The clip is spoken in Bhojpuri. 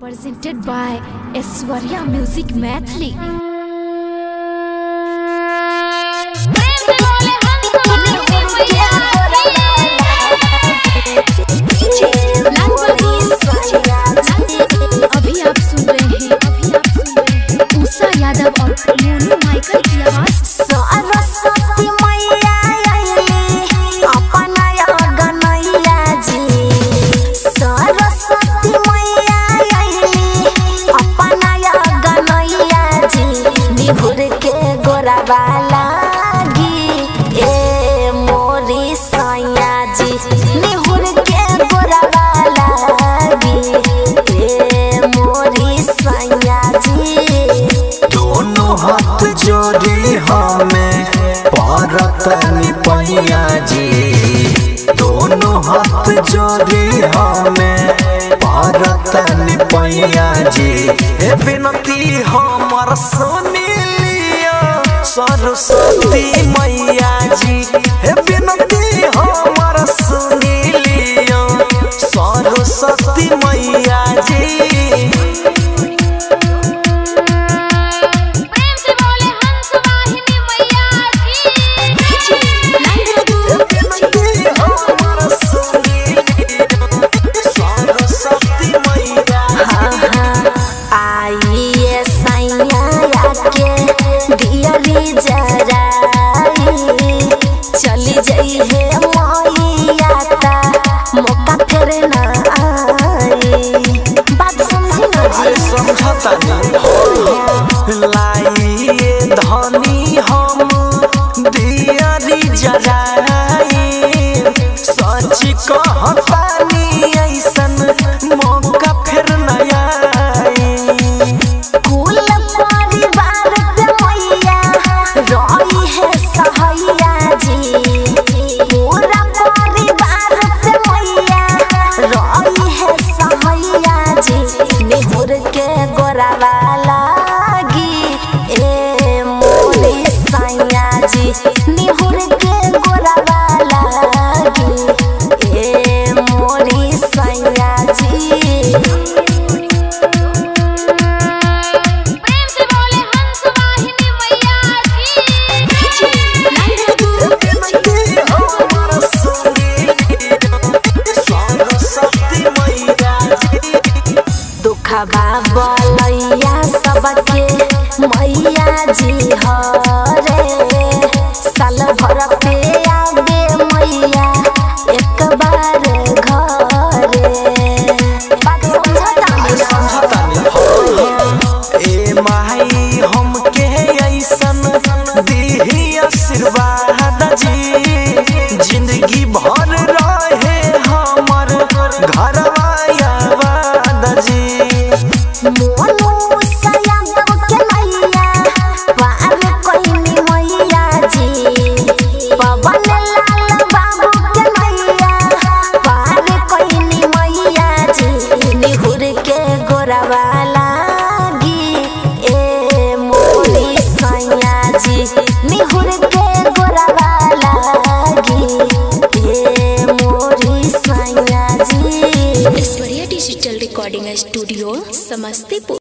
Presented by Aishwarya Music Mathli. अभी आप सुन रहे हैं उषा यादव और मोनू माइकल की आवाज। सरस्वती मैया अपना गनैया जी, सरस्वती मैया अपना गनैया जी, निहुर के गोरावा लागी ए मोरी सैया जी, निहुर के गोरावा लागी ए मोरी सैया जी। दोनों हाथ जोड़ी हमें पारतनी पैया जी, दोनों हाथ जोड़ी हमें पारतनी पैया जी। हे बिनती हमर सुनी लिया सरस्वती मैया जी, हे बिनती हमर सुनी लिया सरस्वती मैया जी। चली जाई है मैया ता मौका फिर ना आई, बात समझी ना जी? समझता नहीं लाइए धनी हम दियारी जराई, सच कहतानी ऐसन मौका फिर ना आई। कुल परिवार पे मैया रही है सहैया जी, पूरा परिवार पे मैया रही है सहैया जी, निहुर के गोरावा लागी ए मोरी सैया जी, निहुर के गोरावा लागी ए मोरी सैया जी। दुखबा बलैया सबके मैया जी हरे, साल भर पे आवे मैया एक बार घरे, बात समझता नहीं? ए माई हमके ऐसन दीही आशीर्वाद जी, जिंदगी भर रहे हमर घर